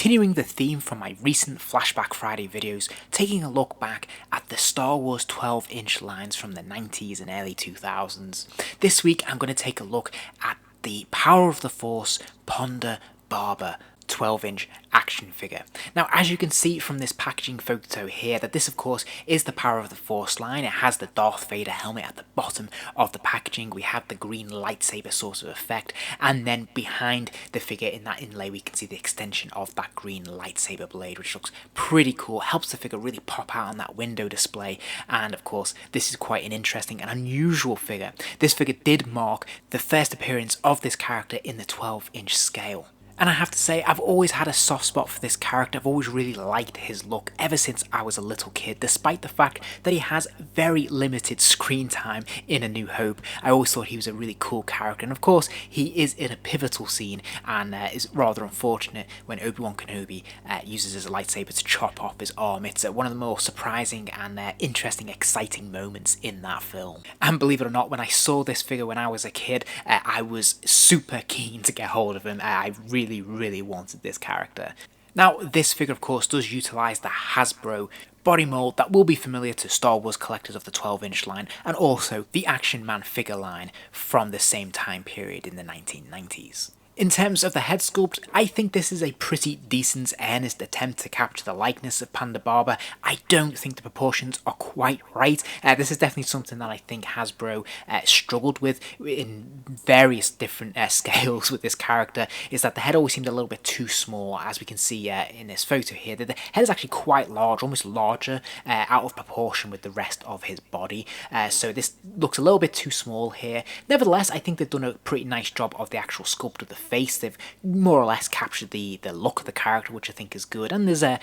continuing the theme from my recent Flashback Friday videos, taking a look back at the Star Wars 12-inch lines from the 90s and early 2000s. This week I'm going to take a look at the Power of the Force Ponda Baba 12-inch action figure. Now, as you can see from this packaging photo here, that this of course is the Power of the Force line. It has the Darth Vader helmet at the bottom of the packaging. We have the green lightsaber sort of effect, and then behind the figure in that inlay we can see the extension of that green lightsaber blade, which looks pretty cool. Helps the figure really pop out on that window display, and of course this is quite an interesting and unusual figure. This figure did mark the first appearance of this character in the 12-inch scale. And I have to say, I've always had a soft spot for this character. I've always really liked his look ever since I was a little kid, despite the fact that he has very limited screen time in A New Hope. I always thought he was a really cool character, and of course he is in a pivotal scene, and is rather unfortunate when Obi-Wan Kenobi uses his lightsaber to chop off his arm. It's one of the more surprising and interesting, exciting moments in that film. And believe it or not, when I saw this figure when I was a kid, I was super keen to get hold of him. I really wanted this character. Now, this figure of course does utilise the Hasbro body mould that will be familiar to Star Wars collectors of the 12-inch line, and also the Action Man figure line from the same time period in the 1990s. In terms of the head sculpt, I think this is a pretty decent, earnest attempt to capture the likeness of Ponda Baba. I don't think the proportions are quite right. This is definitely something that I think Hasbro struggled with in various different scales with this character, is that the head always seemed a little bit too small, as we can see in this photo here. The head is actually quite large, almost larger, out of proportion with the rest of his body. So this looks a little bit too small here. Nevertheless, I think they've done a pretty nice job of the actual sculpt of the face. They've more or less captured the look of the character, which I think is good, and there's a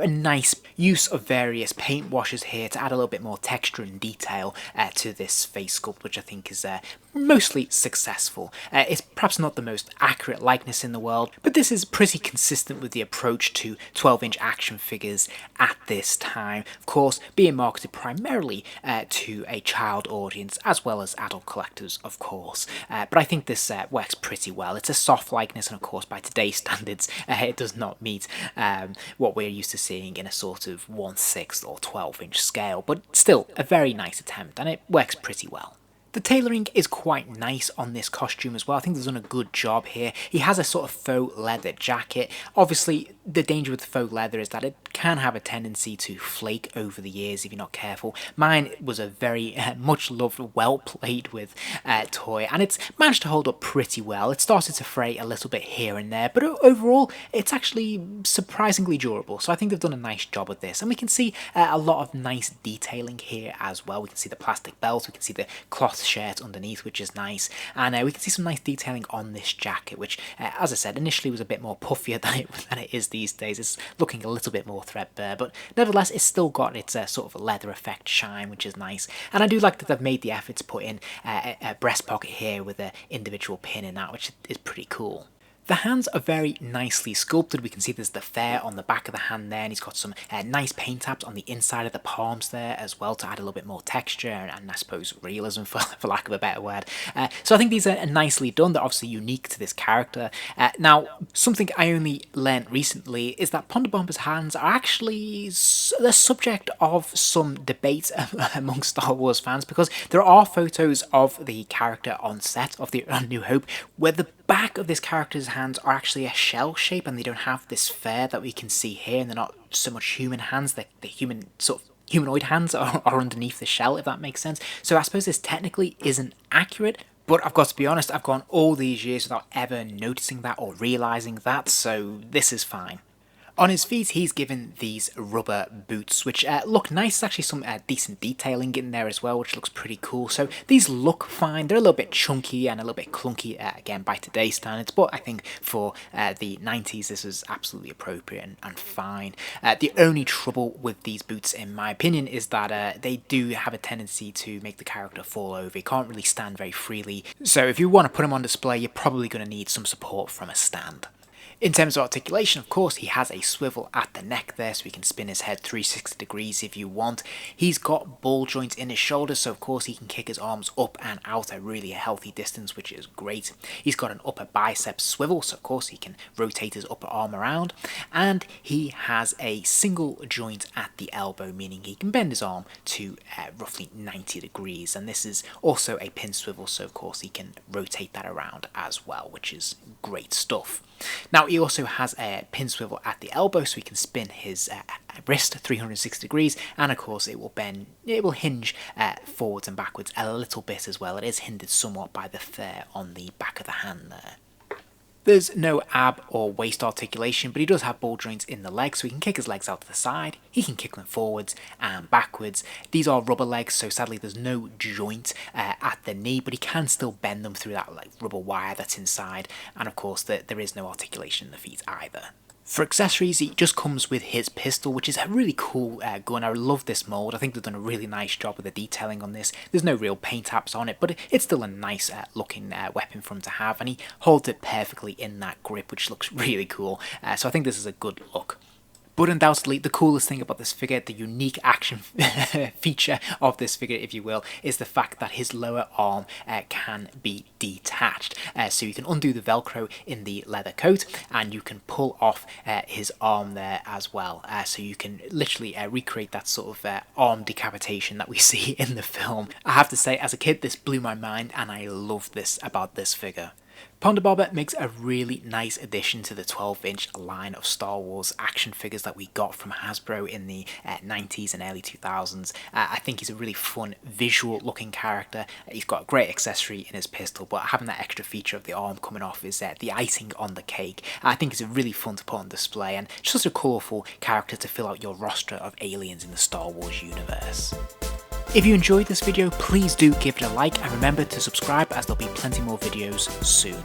nice use of various paint washes here to add a little bit more texture and detail to this face sculpt, which I think is mostly successful. It's perhaps not the most accurate likeness in the world, but this is pretty consistent with the approach to 12-inch action figures at this time, of course being marketed primarily to a child audience as well as adult collectors, of course. But I think this works pretty well. It's a soft likeness, and of course by today's standards it does not meet what we're used to seeing in a sort of 1/6 or 12-inch scale, but still a very nice attempt, and it works pretty well. The tailoring is quite nice on this costume as well. I think they've done a good job here. He has a sort of faux leather jacket. Obviously, the danger with the faux leather is that it can have a tendency to flake over the years if you're not careful. Mine was a very much loved, well played with toy, and it's managed to hold up pretty well. It started to fray a little bit here and there, but overall it's actually surprisingly durable, so I think they've done a nice job with this. And we can see a lot of nice detailing here as well. We can see the plastic belt, we can see the cloth shirt underneath, which is nice, and we can see some nice detailing on this jacket, which as I said initially was a bit more puffier than it is these days. It's looking a little bit more threadbare, but nevertheless it's still got its sort of leather effect shine, which is nice. And I do like that they've made the effort to put in a breast pocket here with an individual pin in that, which is pretty cool. The hands are very nicely sculpted. We can see there's the fare on the back of the hand there, and he's got some nice paint taps on the inside of the palms there as well to add a little bit more texture and I suppose realism, for lack of a better word. So I think these are nicely done. They're obviously unique to this character. Now, something I only learnt recently is that Ponda Baba's hands are actually the subject of some debate among Star Wars fans, because there are photos of the character on set of the New Hope where the back of this character's hands are actually a shell shape, and they don't have this fare that we can see here, and they're not so much human hands. The human sort of humanoid hands are underneath the shell, if that makes sense. So I suppose this technically isn't accurate, but I've got to be honest, I've gone all these years without ever noticing that or realising that, so this is fine. On his feet, he's given these rubber boots, which look nice. There's actually some decent detailing in there as well, which looks pretty cool. So these look fine. They're a little bit chunky and a little bit clunky, again, by today's standards, but I think for the 90s, this was absolutely appropriate and fine. The only trouble with these boots, in my opinion, is that they do have a tendency to make the character fall over. He can't really stand very freely. So if you want to put him on display, you're probably going to need some support from a stand. In terms of articulation, of course, he has a swivel at the neck there, so he can spin his head 360 degrees if you want. He's got ball joints in his shoulders, so of course he can kick his arms up and out a really healthy distance, which is great. He's got an upper bicep swivel, so of course he can rotate his upper arm around. And he has a single joint at the elbow, meaning he can bend his arm to roughly 90 degrees. And this is also a pin swivel, so of course he can rotate that around as well, which is great stuff. Now he also has a pin swivel at the elbow, so he can spin his wrist 360 degrees, and of course it will hinge forwards and backwards a little bit as well. It is hindered somewhat by the flare on the back of the hand there. There's no ab or waist articulation, but he does have ball joints in the legs, so he can kick his legs out to the side, he can kick them forwards and backwards. These are rubber legs, so sadly there's no joint at the knee, but he can still bend them through that rubber wire that's inside, and of course there is no articulation in the feet either. For accessories, he just comes with his pistol, which is a really cool gun. I love this mould. I think they've done a really nice job with the detailing on this. There's no real paint apps on it, but it's still a nice looking weapon for him to have, and he holds it perfectly in that grip, which looks really cool. So I think this is a good look. But undoubtedly, the coolest thing about this figure, the unique action feature of this figure, if you will, is the fact that his lower arm can be detached. So you can undo the Velcro in the leather coat, and you can pull off his arm there as well. So you can literally recreate that sort of arm decapitation that we see in the film. I have to say, as a kid, this blew my mind, and I love this about this figure. Ponda Baba makes a really nice addition to the 12-inch line of Star Wars action figures that we got from Hasbro in the 90s and early 2000s. I think he's a really fun, visual-looking character. He's got a great accessory in his pistol, but having that extra feature of the arm coming off is the icing on the cake. I think it's really fun to put on display, and just a colourful character to fill out your roster of aliens in the Star Wars universe. If you enjoyed this video, please do give it a like, and remember to subscribe, as there'll be plenty more videos soon.